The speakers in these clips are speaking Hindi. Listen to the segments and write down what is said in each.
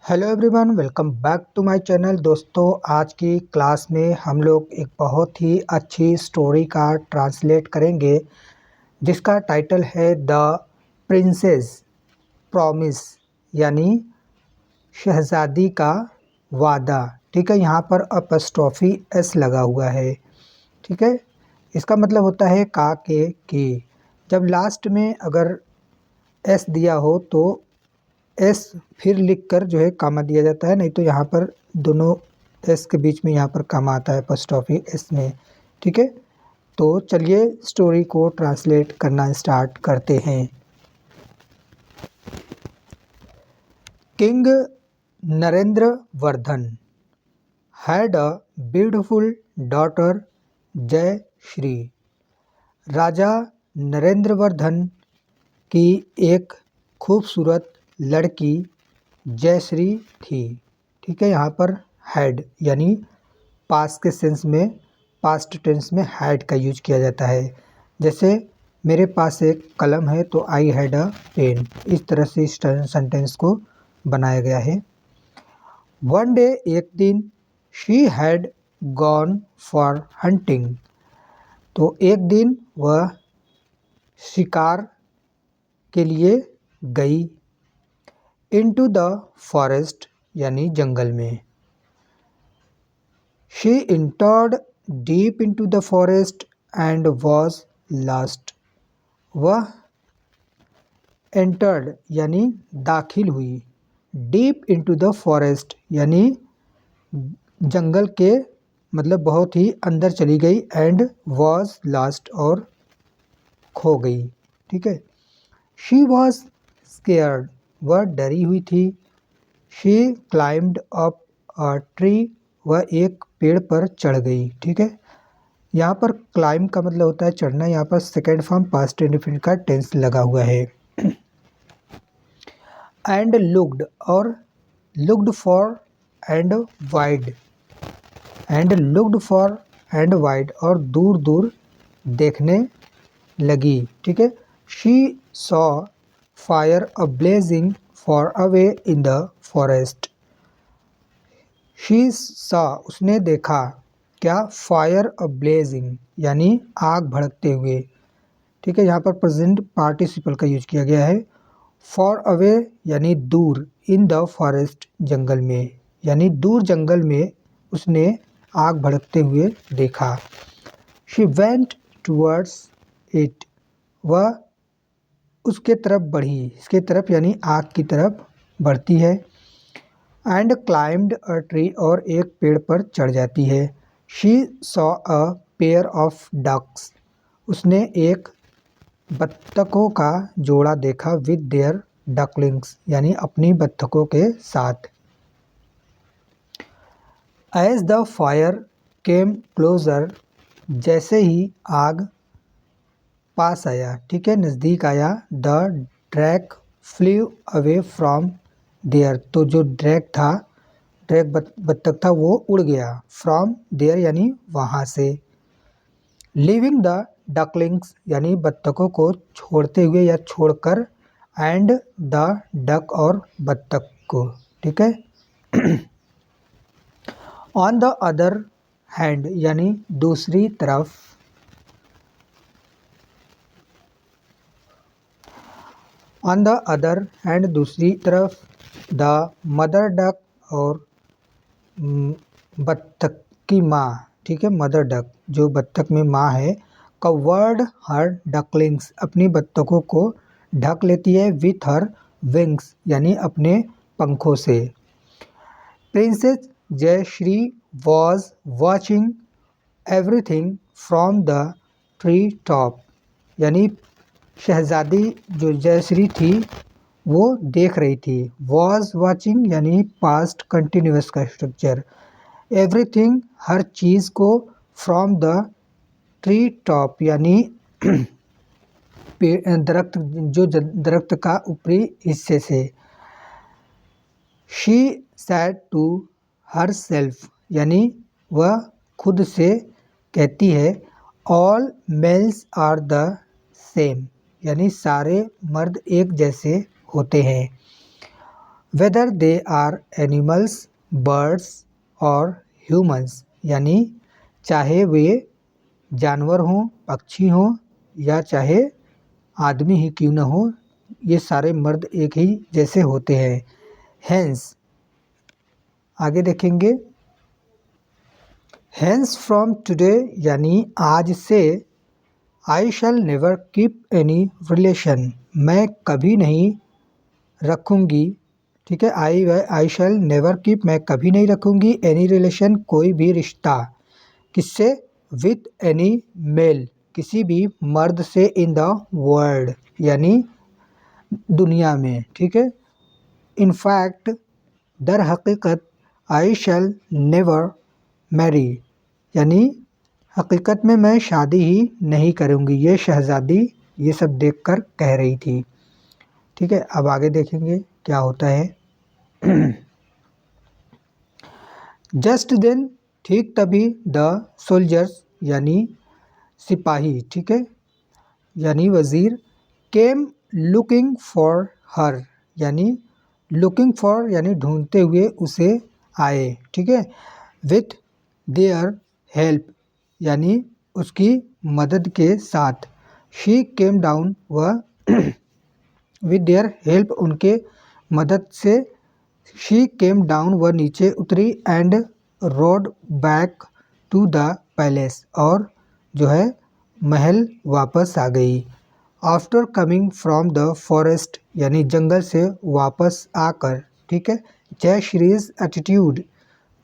Hello everyone, welcome back to my channel. दोस्तों, आज की क्लास में हम लोग एक बहुत ही अच्छी स्टोरी का ट्रांसलेट करेंगे जिसका टाइटल है द प्रिंसेस प्रॉमिस, यानी शहजादी का वादा। ठीक है, यहाँ पर अपस्ट्रॉफी एस लगा हुआ है। ठीक है, इसका मतलब होता है का के की। जब लास्ट में अगर एस दिया हो तो एस फिर लिखकर जो है कामा दिया जाता है, नहीं तो यहाँ पर दोनों एस के बीच में यहाँ पर कामा आता है अपॉस्ट्रोफी एस में। ठीक है, तो चलिए स्टोरी को ट्रांसलेट करना स्टार्ट करते हैं। King Narendra Vardhan had a beautiful daughter जय श्री। राजा नरेंद्र वर्धन की एक खूबसूरत लड़की जयश्री थी। ठीक है, यहाँ पर हैड यानी पास्ट के सेंस में, पास्ट टेंस में हैड का यूज किया जाता है। जैसे मेरे पास एक कलम है तो आई हैड अ पेन, इस तरह से इस सेंटेंस को बनाया गया है। वन डे, एक दिन, she had gone for hunting, तो एक दिन वह शिकार के लिए गई। इनटू द फॉरेस्ट यानी जंगल में। She entered deep into the forest and was lost. वह एंटर्ड यानी दाखिल हुई, डीप इनटू द फॉरेस्ट यानी जंगल के मतलब बहुत ही अंदर चली गई, एंड वॉज लॉस्ट और खो गई। ठीक है, शी वॉज स्केयर्ड, वह डरी हुई थी। She climbed up a tree, वह एक पेड़ पर चढ़ गई। ठीक है, यहाँ पर क्लाइम का मतलब होता है चढ़ना, यहाँ पर सेकेंड फॉर्म पास्ट इंडेफिनिट का टेंस लगा हुआ है। एंड लुक्ड, और looked for and wide, and looked for and wide, और दूर दूर देखने लगी। ठीक है, she saw fire a blazing for away in the forest. She सा उसने देखा, क्या, फायर अ ब्लेजिंग यानी आग भड़कते हुए। ठीक है, यहाँ पर प्रेजेंट पार्टिसिपल का यूज किया गया है। फॉर अवे यानी दूर, इन द फॉरेस्ट जंगल में, यानी दूर जंगल में उसने आग भड़कते हुए देखा। शी वेंट टूवर्ड्स इट, वह उसके तरफ बढ़ी, इसके तरफ यानी आग की तरफ बढ़ती है। एंड क्लाइम्ड अ ट्री, और एक पेड़ पर चढ़ जाती है। She saw a pair of ducks, उसने एक बत्तखों का जोड़ा देखा, विद देयर डकलिंग्स यानी अपनी बत्तखों के साथ। As the fire came closer, जैसे ही आग पास आया, ठीक है, नज़दीक आया, the dragon flew away from there, तो जो ड्रैग था, ड्रैग बत्तख था, वो उड़ गया। फ्रॉम देयर यानी वहाँ से। लिविंग द डकलिंग्स यानी बत्तखों को छोड़ते हुए या छोड़कर, एंड द डक और बत्तख को। ठीक है, ऑन द अदर हैंड यानी दूसरी तरफ। ऑन द अदर हैंड दूसरी तरफ, द मदर डक और बत्तख की माँ, ठीक है, मदर डक जो बत्तख में माँ है, कवर्ड हर डकलिंग्स अपनी बत्तखों को ढक लेती है, विथ हर विंग्स यानी अपने पंखों से। Princess Jayashree was watching everything from the tree top, यानी शहजादी जो जयश्री थी वो देख रही थी। वॉज वॉचिंग यानी पास्ट कंटिन्यूअस का स्ट्रक्चर। एवरीथिंग हर चीज़ को, फ्रॉम द ट्री टॉप यानी दरख्त, जो दरख्त का ऊपरी हिस्से से। She said to herself यानी वह खुद से कहती है, all males are the same यानी सारे मर्द एक जैसे होते हैं। Whether they are animals, birds और ह्यूमंस, यानी चाहे वे जानवर हों, पक्षी हों या चाहे आदमी ही क्यों न हो, ये सारे मर्द एक ही जैसे होते हैं। हेंस, आगे देखेंगे, हेंस फ्रॉम टुडे यानी आज से, I shall never keep any relation, मैं कभी नहीं रखूँगी, ठीक है, आई शैल नेवर कीप, मैं कभी नहीं रखूँगी, एनी रिलेशन, कोई भी रिश्ता, किससे, विथ एनी मेल, किसी भी मर्द से, इन द वर्ल्ड यानी दुनिया में, ठीक है। इन फैक्ट, दर हकीकत, आई शैल नेवर मैरी, यानी हकीकत में मैं शादी ही नहीं करूँगी, ये शहज़ादी ये सब देखकर कह रही थी, ठीक है। अब आगे देखेंगे क्या होता है। जस्ट देन, ठीक तभी, द सोल्जर्स यानी सिपाही, ठीक है, यानी वज़ीर, केम लुकिंग फॉर हर, यानी लुकिंग फॉर यानी ढूंढते हुए उसे आए, ठीक है। विथ देयर हेल्प, यानी उसकी मदद के साथ। शी केम डाउन, वह विद देयर हेल्प उनके मदद से, शी केम डाउन वह नीचे उतरी, and rode back to the palace, और जो है महल वापस आ गई। After coming from the forest, यानी जंगल से वापस आकर, ठीक है। जयश्रीज एटीट्यूड,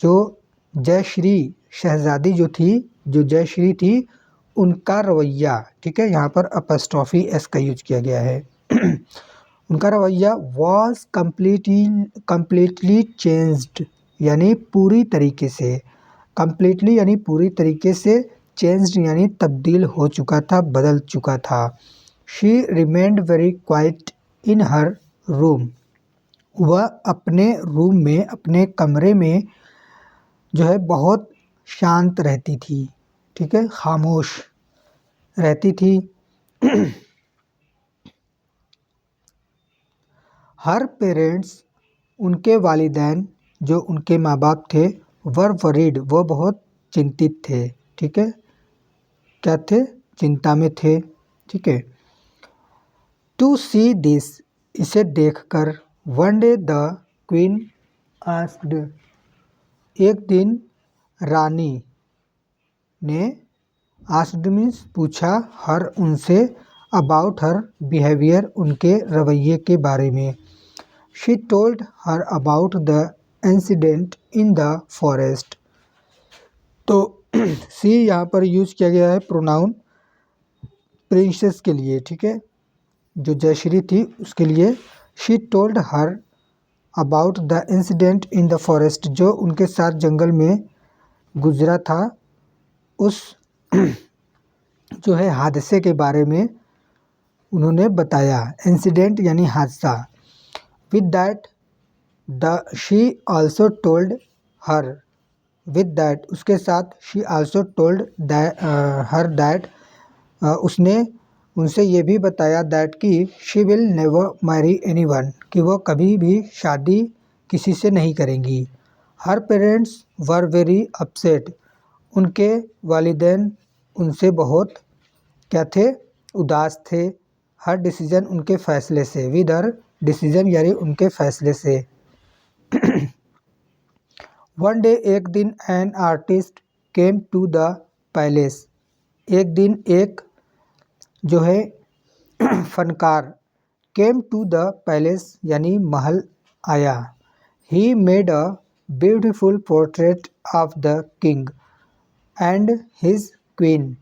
जो जयश्री शहजादी जो थी, जो जयश्री थी, उनका रवैया, ठीक है, यहाँ पर अपस्ट्रॉफी एस का यूज किया गया है। उनका रवैया वॉज कम्प्लीटली चेंज्ड, यानी पूरी तरीके से, कम्प्लीटली यानी पूरी तरीके से, चेंज्ड यानी तब्दील हो चुका था, बदल चुका था। She remained very quite in her room, वह अपने रूम में, अपने कमरे में जो है बहुत शांत रहती थी, ठीक है, खामोश रहती थी। हर पेरेंट्स, उनके वालिदैन, जो उनके माँ बाप थे, वर वरीड, वो बहुत चिंतित थे, ठीक है, क्या थे, चिंता में थे, ठीक है। टू सी दिस, इसे देखकर, one day the queen asked, एक दिन रानी ने, आस्क्ड मीन्स पूछा, हर उनसे, अबाउट हर बिहेवियर, उनके रवैये के बारे में। She told her about the incident in the forest, तो सी यहाँ पर यूज किया गया है प्रोनाउन प्रिंसेस के लिए, ठीक है, जो जयश्री थी उसके लिए। She told her about the incident in the forest, जो उनके साथ जंगल में गुजरा था, उस जो है हादसे के बारे में उन्होंने बताया। इंसिडेंट यानी हादसा। With that the she also told her, with that उसके साथ, she also told her that उसने उनसे ये भी बताया, दैट कि she will never marry anyone, कि वो कभी भी शादी किसी से नहीं करेंगी। Her parents were very upset, उनके वालिदैन उनसे बहुत क्या थे, उदास थे। हर डिसीजन, उनके फैसले से, विद हर डिसीजन यानी उनके फैसले से। वन डे, एक दिन, an artist came to the palace, एक दिन एक जो है फनकार, केम टू द पैलेस यानी महल आया। He made a beautiful portrait of the king and his queen,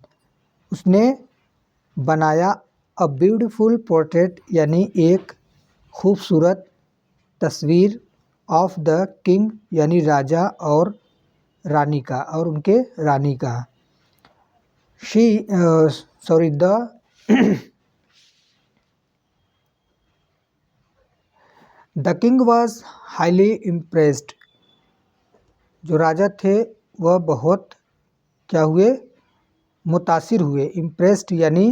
उसने बनाया अ ब्यूटीफुल पोर्ट्रेट यानी एक खूबसूरत तस्वीर, ऑफ द किंग यानी राजा और रानी का, और उनके रानी का। She sorry the the king was highly impressed, जो राजा थे वह बहुत क्या हुए, मुतासिर हुए। इम्प्रेस्ड यानी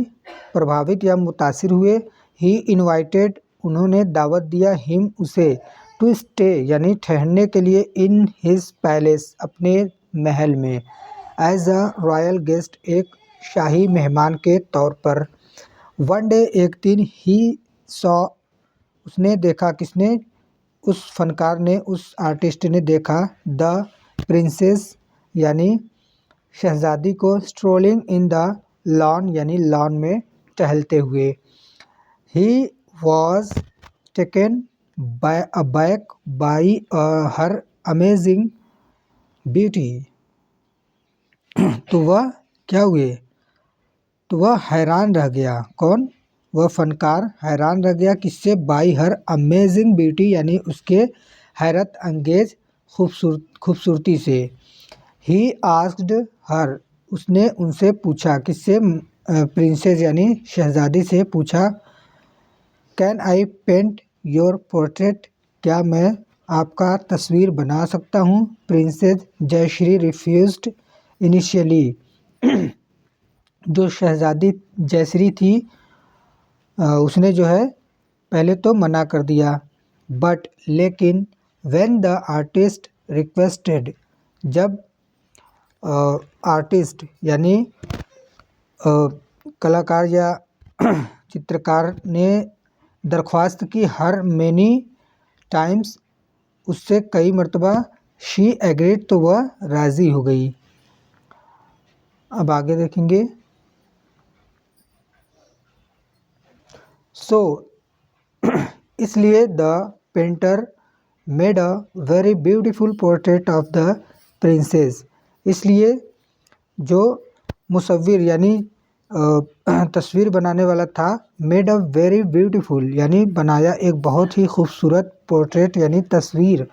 प्रभावित या मुतासिर हुए। ही इनवाइटेड, उन्होंने दावत दिया, हिम उसे, टू स्टे यानी ठहरने के लिए इन हिज पैलेस अपने महल में, एज अ रॉयल गेस्ट एक शाही मेहमान के तौर पर। वन डे एक दिन ही सॉ उसने देखा, किसने, उस फनकार ने, उस आर्टिस्ट ने देखा, द प्रिंसेस यानी शहजादी को, स्ट्रोलिंग इन द लॉन यानी लॉन में टहलते हुए। He was taken by aback by her amazing beauty. तो वह क्या हुए, तो वह हैरान रह गया। कौन, वह फनकार हैरान रह गया, किससे, बाई हर अमेजिंग ब्यूटी यानी उसके हैरत अंगेज खूबसूरती से। ही आस्क्ड हर उसने उनसे पूछा, किससे, प्रिंसेस यानी शहजादी से पूछा, can I paint your portrait क्या मैं आपका तस्वीर बना सकता हूँ। प्रिंसेस जयश्री रिफ्यूज्ड इनिशियली जो शहजादी जयश्री थी उसने जो है पहले तो मना कर दिया, बट लेकिन व्हेन द आर्टिस्ट रिक्वेस्टेड जब आर्टिस्ट यानी कलाकार या चित्रकार ने दरख्वास्त की, हर मैनी टाइम्स उससे कई मर्तबा, शी एग्रीड तो वह राज़ी हो गई। अब आगे देखेंगे। सो इसलिए the painter made a very beautiful portrait of the princess, इसलिए जो मुसव्विर यानी तस्वीर बनाने वाला था, मेड अ वेरी ब्यूटीफुल यानी बनाया एक बहुत ही खूबसूरत पोर्ट्रेट यानी तस्वीर,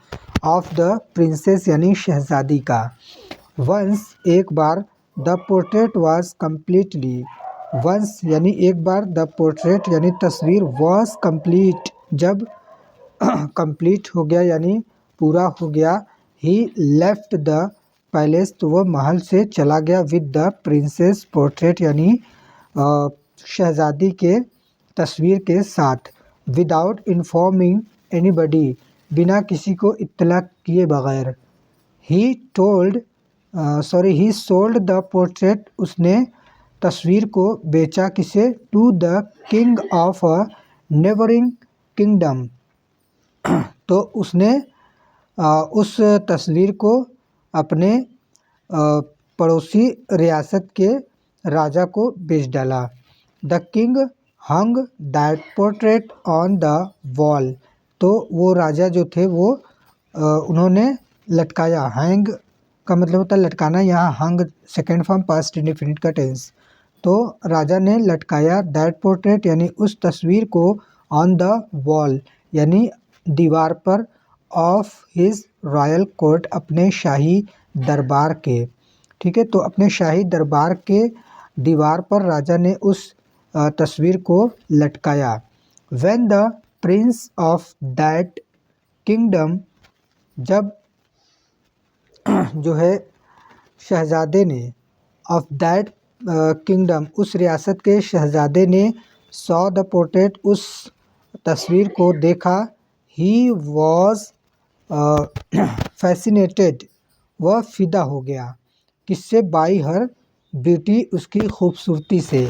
ऑफ द प्रिंसेस यानी शहजादी का। वंस एक बार, the portrait was completely, once यानी एक बार, द पोर्ट्रेट यानी तस्वीर, वाज कम्प्लीट जब कंप्लीट हो गया यानी पूरा हो गया, ही लेफ्ट द पैलेस तो वह महल से चला गया, विद द प्रिंसेस पोर्ट्रेट यानी शहजादी के तस्वीर के साथ, विदाउट इन्फॉर्मिंग एनीबडी बिना किसी को इत्तला किए बगैर। ही सोल्ड द पोर्ट्रेट उसने तस्वीर को बेचा, किसे, to the king of a neighbouring kingdom तो उसने उस तस्वीर को अपने पड़ोसी रियासत के राजा को बेच डाला। The king hung that portrait on the wall तो वो राजा जो थे वो उन्होंने लटकाया, हैंग का मतलब होता है लटकाना, यहाँ हंग सेकेंड फॉर्म पास्ट इंडेफिनिट का टेंस, तो राजा ने लटकाया, दैट पोर्ट्रेट यानी उस तस्वीर को, ऑन द वॉल यानी दीवार पर, ऑफ हिज रॉयल कोर्ट अपने शाही दरबार के, ठीक है, तो अपने शाही दरबार के दीवार पर राजा ने उस तस्वीर को लटकाया। When the Prince of that kingdom जब जो है शहजादे ने, ऑफ दैट किंगडम उस रियासत के शहजादे ने, सॉ द पोर्ट्रेट उस तस्वीर को देखा, ही वॉज फैसिनेटेड वह फिदा हो गया, किससे, बाई हर ब्यूटी उसकी खूबसूरती से।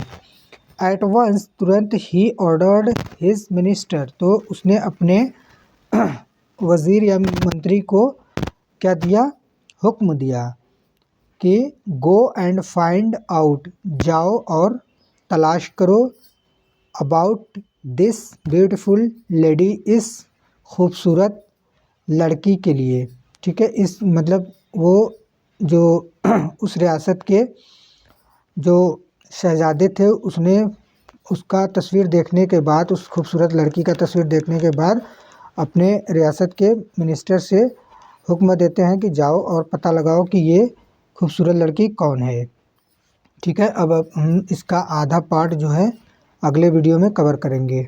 एट वंस तुरंत, ही ऑर्डर्ड हिज मिनिस्टर तो उसने अपने वज़ीर या मंत्री को क्या दिया, हुक्म दिया कि गो एंड फाइंड आउट जाओ और तलाश करो, अबाउट दिस ब्यूटीफुल लेडी इस खूबसूरत लड़की के लिए, ठीक है, इस मतलब वो जो उस रियासत के जो शहजादे थे उसने उसका तस्वीर देखने के बाद, उस खूबसूरत लड़की का तस्वीर देखने के बाद अपने रियासत के मिनिस्टर से हुक्म देते हैं कि जाओ और पता लगाओ कि ये खूबसूरत लड़की कौन है। ठीक है, अब हम इसका आधा पार्ट जो है अगले वीडियो में कवर करेंगे।